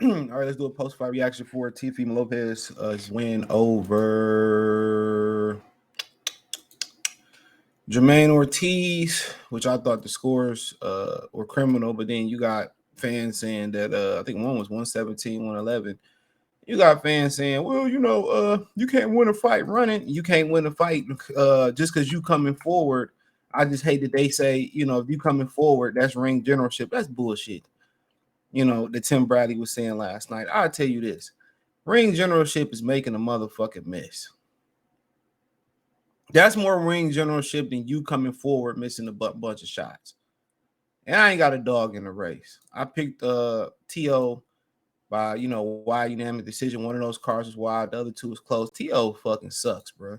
All right, let's do a post-fight reaction for Teofimo Lopez's win over Jamaine Ortiz, which I thought the scores were criminal, but then you got fans saying that I think one was 117, 111. You got fans saying, well, you can't win a fight running. You can't win a fight just because you coming forward. I just hate that they say, if you coming forward, that's ring generalship. That's bullshit. That Tim Bradley was saying last night. I'll tell you this. Ring generalship is making a motherfucking mess. That's more ring generalship than you coming forward missing a bunch of shots. And I ain't got a dog in the race. I picked T.O. by, wide unanimous decision. One of those cars was wide, the other two was close. T.O. fucking sucks, bro.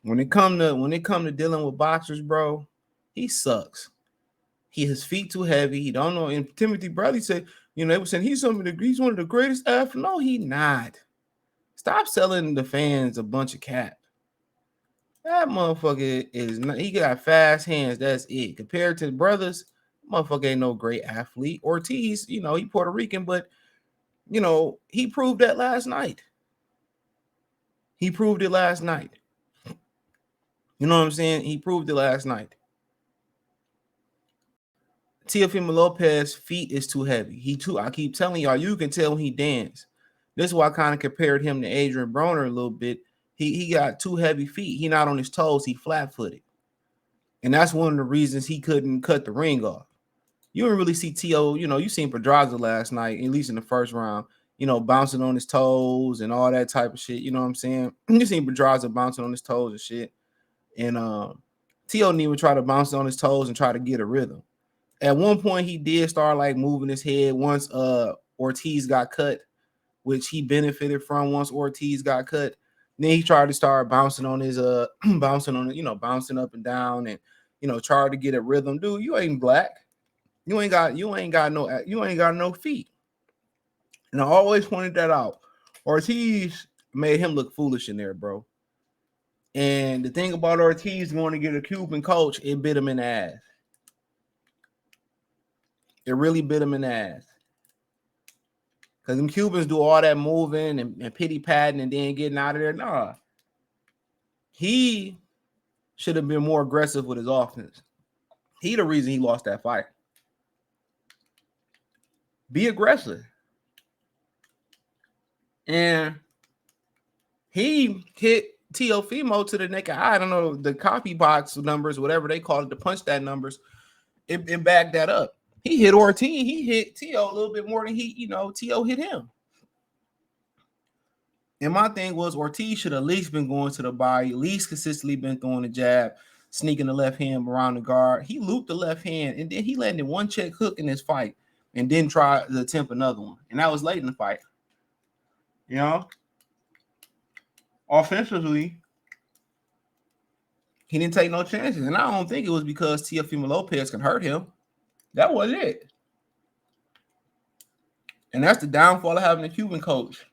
When it come to dealing with boxers, bro, he sucks. His feet too heavy. He don't know. And Timothy Bradley said, they were saying he's one of the greatest athletes. No, he not. Stop selling the fans a bunch of cap. That motherfucker is not. He got fast hands. That's it. Compared to the brothers, motherfucker ain't no great athlete. Ortiz, he Puerto Rican, but he proved that last night. He proved it last night. You know what I'm saying? He proved it last night. Teofimo Lopez's feet is too heavy. I keep telling y'all, you can tell when he dance. This is why I kind of compared him to Adrian Broner a little bit. He got too heavy feet. He not on his toes. He flat-footed. And that's one of the reasons he couldn't cut the ring off. You didn't really see T.O., you seen Pedraza last night, at least in the first round, bouncing on his toes and all that type of shit. You know what I'm saying? You seen Pedraza bouncing on his toes and shit. And T.O. didn't even try to bounce on his toes and try to get a rhythm. At one point, he did start like moving his head once Ortiz got cut, which he benefited from once Ortiz got cut. Then he tried to start bouncing on his bouncing up and down and tried to get a rhythm. Dude, you ain't black. You ain't got no feet. And I always pointed that out. Ortiz made him look foolish in there, bro. And the thing about Ortiz going to get a Cuban coach, it bit him in the ass. It really bit him in the ass. Because them Cubans do all that moving and pity-patting and then getting out of there. Nah. He should have been more aggressive with his offense. He the reason he lost that fight. Be aggressive. And he hit Teofimo to the naked eye. I don't know, the copy box numbers, whatever they call it, the punch that numbers, it backed that up. He hit Ortiz. He hit T.O. a little bit more than T.O. hit him. And my thing was Ortiz should at least been going to the body, at least consistently been throwing the jab, sneaking the left hand around the guard. He looped the left hand, and then he landed one check hook in this fight and then tried to attempt another one. And that was late in the fight. Offensively, he didn't take no chances. And I don't think it was because Teofimo Lopez can hurt him. That was it. And that's the downfall of having a Cuban coach.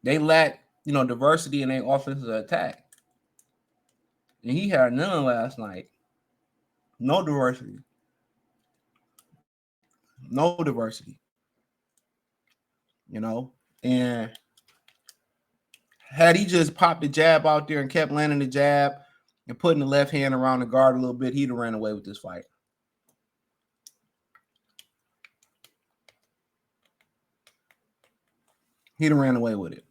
They lack, diversity in their offensive attack. And he had none last night. No diversity. No diversity. And had he just popped the jab out there and kept landing the jab and putting the left hand around the guard a little bit, he'd have ran away with this fight. He'd have ran away with it.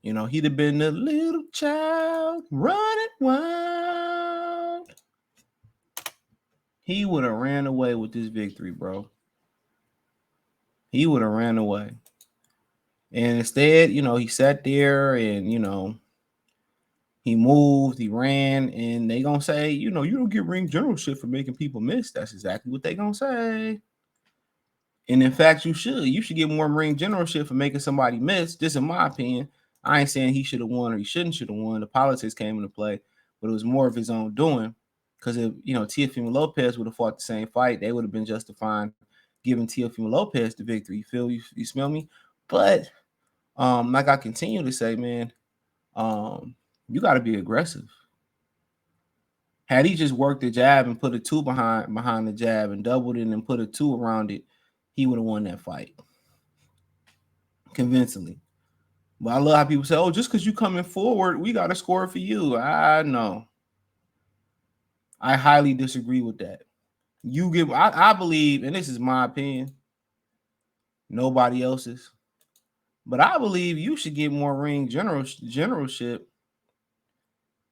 He'd have been the little child running wild. He would have ran away with this victory, bro. He would have ran away. And instead, he sat there and, he moved, he ran, and they going to say, you don't get ring generalship for making people miss. That's exactly what they going to say. And in fact, you should. You should get more ring generalship for making somebody miss. This, in my opinion, I ain't saying he should have won or he should have won. The politics came into play, but it was more of his own doing. Because if, Teofimo Lopez would have fought the same fight, they would have been justifying giving Teofimo Lopez the victory. You smell me? But Like I continue to say, man, you got to be aggressive. Had he just worked the jab and put a 2 behind the jab and doubled it and put a 2 around it, he would have won that fight convincingly. But I love how people say, "Oh, just because you coming forward, we got to score for you." I know. I highly disagree with that. I believe, and this is my opinion, nobody else's, but I believe you should get more ring generalship.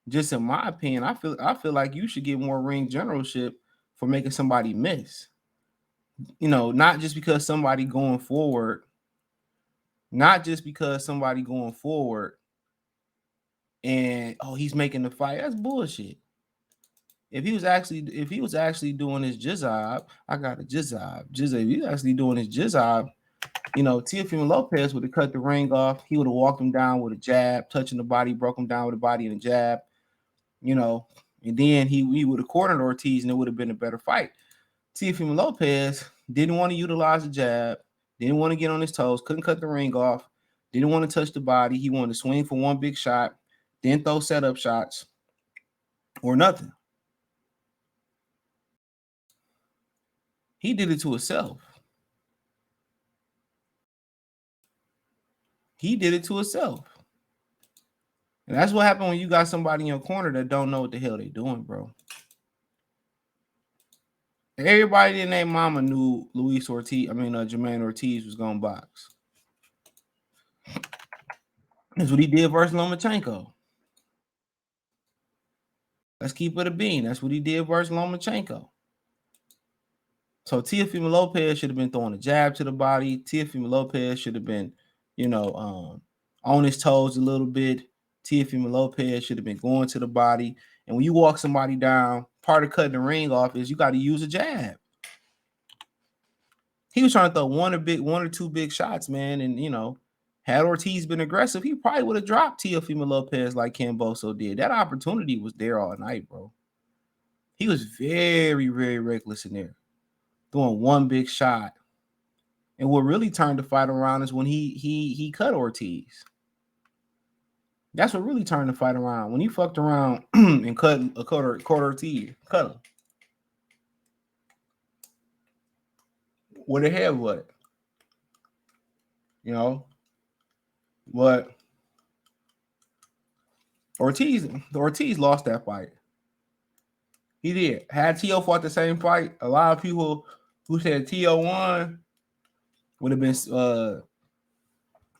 Just in my opinion, I feel like you should get more ring generalship for making somebody miss. Not just because somebody going forward, and he's making the fight. That's bullshit. If he was actually doing his jizzab, I got a jizzab. If he's actually doing his jizzab, Teofimo Lopez would have cut the ring off. He would have walked him down with a jab, touching the body, broke him down with a body and a jab, and then he would have cornered Ortiz, and it would have been a better fight. Teofimo Lopez didn't want to utilize the jab, didn't want to get on his toes, couldn't cut the ring off, didn't want to touch the body. He wanted to swing for one big shot, then throw setup shots or nothing. He did it to himself. And that's what happened when you got somebody in your corner that don't know what the hell they doing, bro. Everybody in their mama knew Jamaine Ortiz was gonna box. That's what he did versus Lomachenko. Let's keep it a bean. That's what he did versus Lomachenko. So Teofimo Lopez should have been throwing a jab to the body. Teofimo Lopez should have been, on his toes a little bit. Teofimo Lopez should have been going to the body. And when you walk somebody down, part of cutting the ring off is you got to use a jab. He was trying to throw one or two big shots, man. And, had Ortiz been aggressive, he probably would have dropped Teofimo Lopez like Camboso did. That opportunity was there all night, bro. He was very, very reckless in there, throwing one big shot. And what really turned the fight around is when he cut Ortiz. That's what really turned the fight around. When he fucked around and cut Ortiz. Cut him. What the hell what? But Ortiz lost that fight. He did. Had T.O. fought the same fight, a lot of people who said T.O. won would have been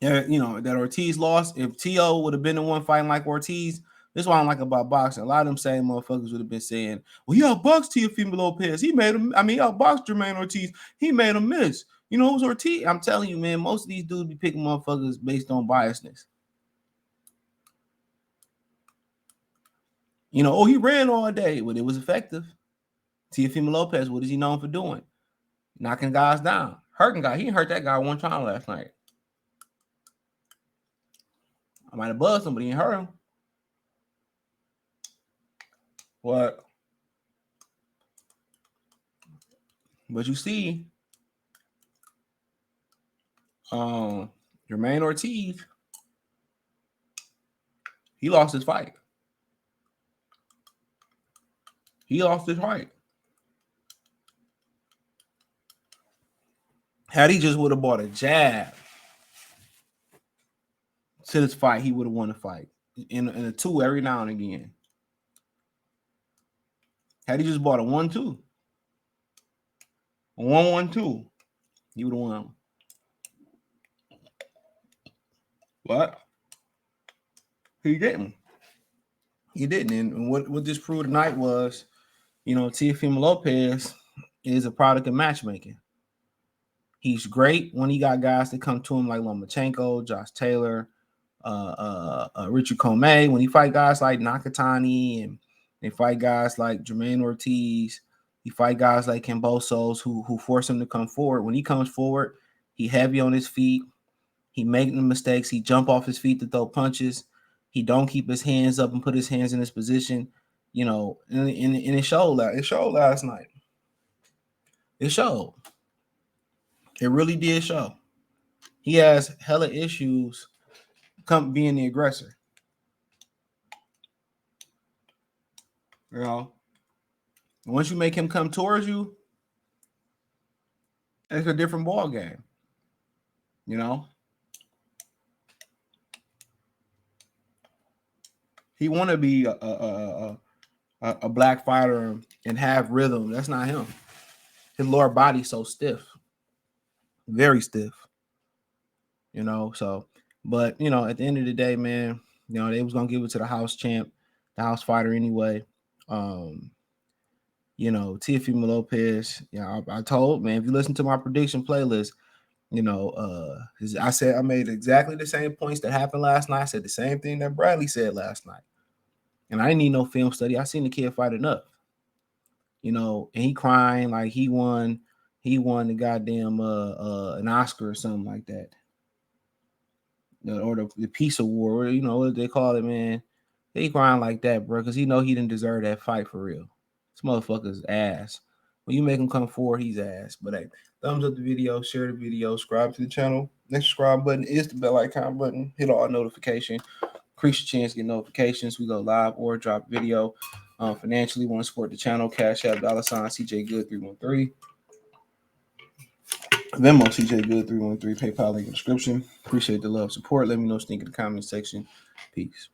that Ortiz lost. If T.O. would have been the one fighting like Ortiz, this is what I don't like about boxing. A lot of them same motherfuckers would have been saying, well, he outboxed Teofimo Lopez. He outboxed Jamaine Ortiz. He made him miss. Who's Ortiz? I'm telling you, man, most of these dudes be picking motherfuckers based on biasness. He ran all day, but it was effective. Teofimo Lopez, what is he known for doing? Knocking guys down. Hurting guys. He hurt that guy one time last night. I might have buzzed him, but he didn't hurt him. What? But you see, Jamaine Ortiz, he lost his fight. Had he just would have bought a jab to this fight, he would have won the fight in a 2 every now and again. Had he just bought a 1-2, a 1-1-2, he would have won. What? He didn't. And what this proved tonight was, Teofimo Lopez is a product of matchmaking. He's great when he got guys that come to him like Lomachenko, Josh Taylor, Richard Comey. When he fight guys like Nakatani and they fight guys like Jamaine Ortiz, he fight guys like Cambosos who force him to come forward. When he comes forward, he heavy on his feet. He making the mistakes. He jump off his feet to throw punches. He don't keep his hands up and put his hands in his position. And it showed. It showed last night. It showed. It really did show. He has hella issues come being the aggressor. You know, once you make him come towards you, it's a different ball game. You know, he want to be a black fighter and have rhythm. That's not him. His lower body's so stiff, very stiff. You know, so but you know, at the end of the day, man, you know, they was gonna give it to the house champ, the house fighter anyway. You know, Teofimo Lopez. You know, I told, man, if you listen to my prediction playlist, you know, I said I made exactly the same points that happened last night. I said the same thing that Bradley said last night. And I didn't need no film study. I seen the kid fight enough. You know, and he crying like he won the goddamn an Oscar or something like that. Or the Peace Award, or you know what they call it, man. He crying like that, bro, because he know he didn't deserve that fight for real. This motherfucker's ass. When you make him come forward, he's ass. But hey, thumbs up the video, share the video, subscribe to the channel. Next subscribe button is the bell icon button. Hit all notification. Increase your chance to get notifications. We go live or drop video. Financially, want to support the channel? Cash App, $CJ Good 313. Venmo, CJ Good 313. PayPal link in the description. Appreciate the love, support. Let me know what you think in the comment section. Peace.